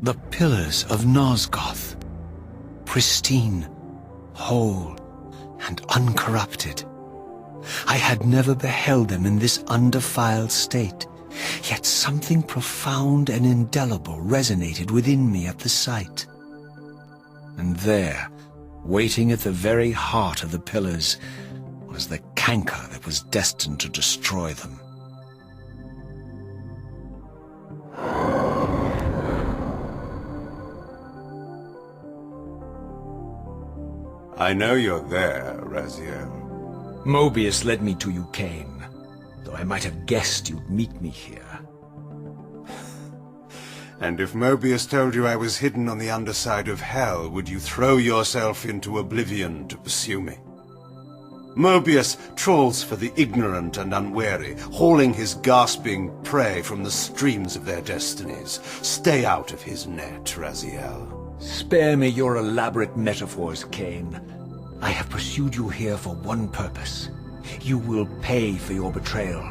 The pillars of Nosgoth, pristine, whole, and uncorrupted. I had never beheld them in this undefiled state, yet something profound and indelible resonated within me at the sight. And there, waiting at the very heart of the pillars, was the canker that was destined to destroy them. I know you're there, Raziel. Mobius led me to you, Kain, though I might have guessed you'd meet me here. And if Mobius told you I was hidden on the underside of hell, would you throw yourself into oblivion to pursue me? Mobius trawls for the ignorant and unwary, hauling his gasping prey from the streams of their destinies. Stay out of his net, Raziel. Spare me your elaborate metaphors, Kain. I have pursued you here for one purpose. You will pay for your betrayal,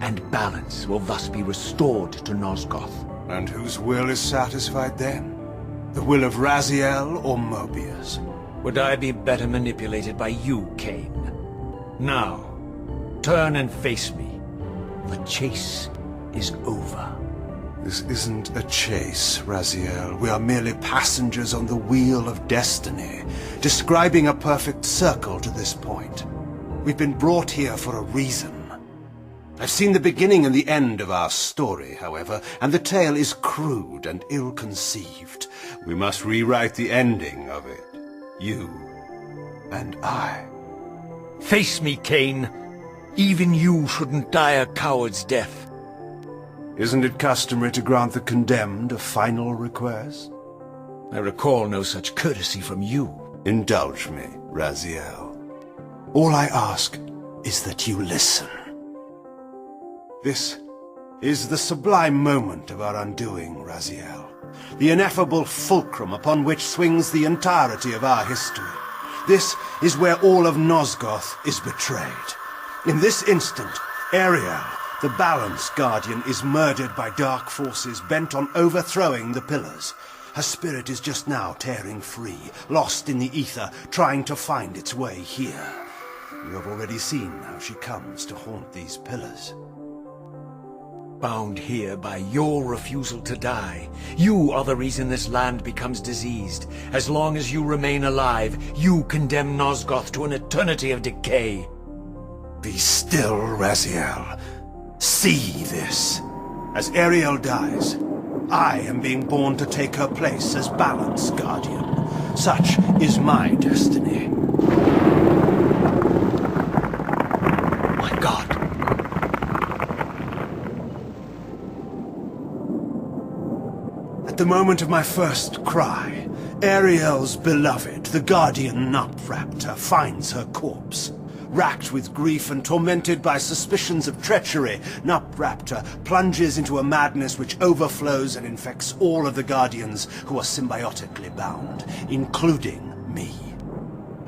and balance will thus be restored to Nosgoth. And whose will is satisfied then? The will of Raziel or Mobius? Would I be better manipulated by you, Kain? Now, turn and face me. The chase is over. This isn't a chase, Raziel. We are merely passengers on the wheel of destiny, describing a perfect circle to this point. We've been brought here for a reason. I've seen the beginning and the end of our story, however, and the tale is crude and ill-conceived. We must rewrite the ending of it. You and I. Face me, Kain. Even you shouldn't die a coward's death. Isn't it customary to grant the condemned a final request? I recall no such courtesy from you. Indulge me, Raziel. All I ask is that you listen. This is the sublime moment of our undoing, Raziel. The ineffable fulcrum upon which swings the entirety of our history. This is where all of Nosgoth is betrayed. In this instant, Ariel, the Balance Guardian, is murdered by dark forces bent on overthrowing the pillars. Her spirit is just now tearing free, lost in the ether, trying to find its way here. You have already seen how she comes to haunt these pillars. Bound here by your refusal to die. You are the reason this land becomes diseased. As long as you remain alive, you condemn Nosgoth to an eternity of decay. Be still, Raziel. See this. As Ariel dies, I am being born to take her place as Balance Guardian. Such is my destiny. My God. At the moment of my first cry, Ariel's beloved, the Guardian Nupraptor, finds her corpse. Racked with grief and tormented by suspicions of treachery, Nupraptor plunges into a madness which overflows and infects all of the Guardians who are symbiotically bound, including me.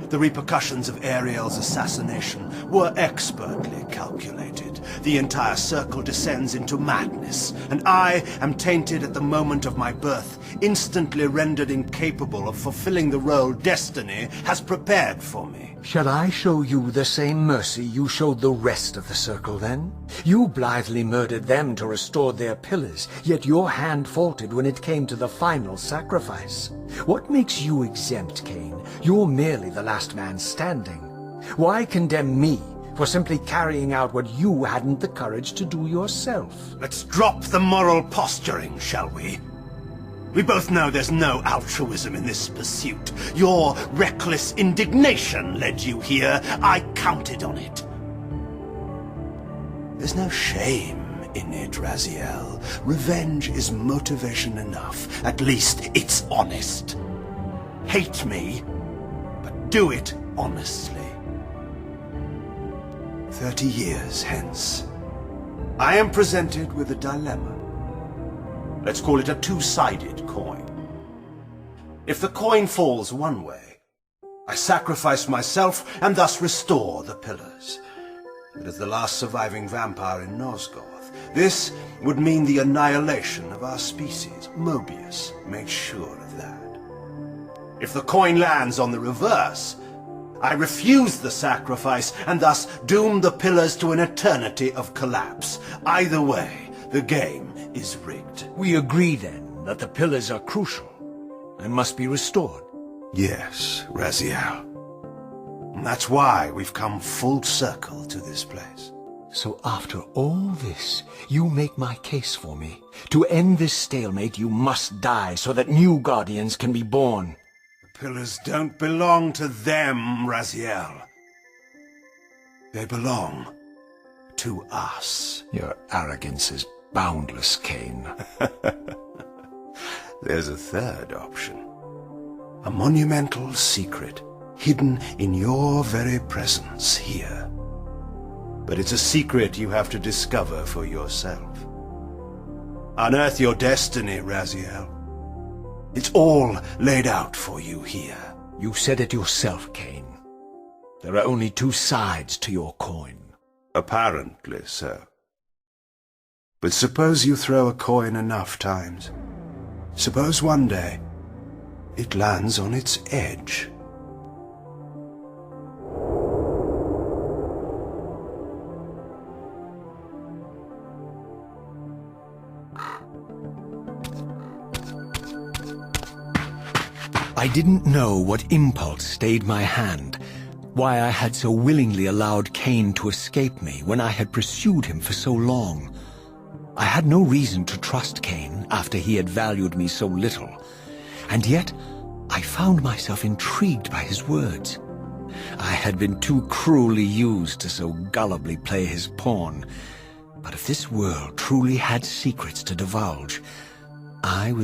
The repercussions of Ariel's assassination were expertly calculated. The entire circle descends into madness, and I am tainted at the moment of my birth, instantly rendered incapable of fulfilling the role destiny has prepared for me. Shall I show you the same mercy you showed the rest of the circle, then? You blithely murdered them to restore their pillars, yet your hand faltered when it came to the final sacrifice. What makes you exempt, Kain? You're merely the last man standing. Why condemn me for simply carrying out what you hadn't the courage to do yourself? Let's drop the moral posturing, shall we? We both know there's no altruism in this pursuit. Your reckless indignation led you here. I counted on it. There's no shame in it, Raziel. Revenge is motivation enough. At least it's honest. Hate me, but do it honestly. 30 years hence, I am presented with a dilemma. Let's call it a two-sided coin. If the coin falls one way, I sacrifice myself and thus restore the pillars. But as the last surviving vampire in Nosgoth, This would mean the annihilation of our species. Mobius made sure of that. If the coin lands on the reverse, I refuse the sacrifice and thus doom the pillars to an eternity of collapse. Either way, the game is rigged. We agree then that the pillars are crucial and must be restored. Yes, Raziel. And that's why we've come full circle to this place. So after all this, you make my case for me. To end this stalemate, you must die so that new Guardians can be born. The pillars don't belong to them, Raziel. They belong to us. Your arrogance is boundless, Kain. There's a third option. A monumental secret, hidden in your very presence here. But it's a secret you have to discover for yourself. Unearth your destiny, Raziel. It's all laid out for you here. You said it yourself, Kain. There are only two sides to your coin. Apparently so. But suppose you throw a coin enough times. Suppose one day it lands on its edge. I didn't know what impulse stayed my hand, why I had so willingly allowed Kain to escape me when I had pursued him for so long. I had no reason to trust Kain after he had valued me so little, and yet I found myself intrigued by his words. I had been too cruelly used to so gullibly play his pawn, but if this world truly had secrets to divulge, I was